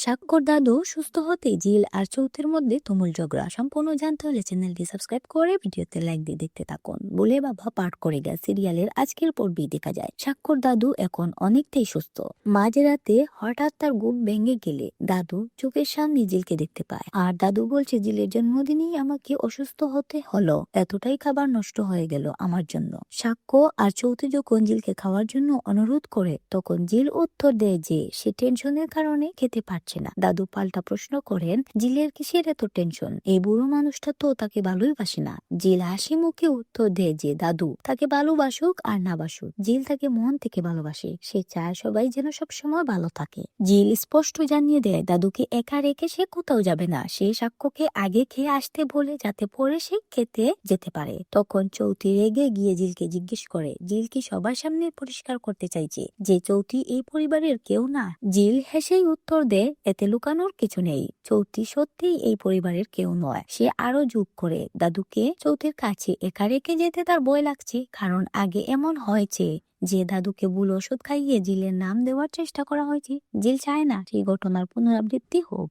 সাক্ষর দাদু সুস্থ হতে জিল আর চৌথের মধ্যে তুমুল ঝগড়া। সম্পূর্ণ জানতে হলে চ্যানেলটি সাবস্ক্রাইব করে ভিডিওতে লাইক দিয়ে দেখতে থাকুন। বলে বাবা পাঠ করে গেছে সিরিয়ালের আজকের পর্বে দেখা যায় সাক্ষর দাদু এখন অনেকটাই সুস্থ। মাঝরাতে হঠাৎ তার ঘুম ভেঙে গেলে দাদু চোখের সামনে জিলকে দেখতে পায়, আর দাদু বলছে জিলের জন্মদিনেই আমাকে অসুস্থ হতে হলো, এতটাই খাবার নষ্ট হয়ে গেল আমার জন্য। সাক্ষ্য আর চৌথে যখন জিলকে খাওয়ার জন্য অনুরোধ করে তখন জিল উত্তর দেয় যে সে টেনশনের কারণে খেতে পারছে না। দাদু পাল্টা প্রশ্ন করেন, জিলের কিসের এত টেনশন? এই বুড়ো মানুষটা তো তাকে ভালোই বাসে না। জিল হাসি মুখে উত্তর দেয় যে দাদু তাকে ভালোবাসুক আর না বাসুক, জিল তাকে মন থেকে ভালোবাসে, সে চায় সবাই যেন সবসময় ভালো থাকে। জিল স্পষ্ট জানিয়ে দেয় দাদুকে একা রেখে সে কোথাও যাবে না, সে সাক্ষ্যকে আগে খেয়ে আসতে বলে যাতে পরে সে খেতে যেতে পারে। তখন চৌধুরী রেগে গিয়ে জিলকে জিজ্ঞেস করে জিল কি সবার সামনে পরিষ্কার করতে চাইছে যে চৌধুরী এই পরিবারের কেউ না? জিল হেসেই উত্তর দেয়, এতে লুকানোর কিছু নেই, চৌধুরী সত্যিই এই পরিবারের কেউ নয়। সে আরো যোগ করে, দাদুকে চৌধুরীর কাছে একা রেখে যেতে তার ভয় লাগছে, কারণ আগে এমন হয়েছে যে দাদুকে ভুল ওষুধ খাইয়ে জিলের নাম দেওয়ার চেষ্টা করা হয়েছে। জিল চায় না সেই ঘটনার পুনরাবৃত্তি হোক।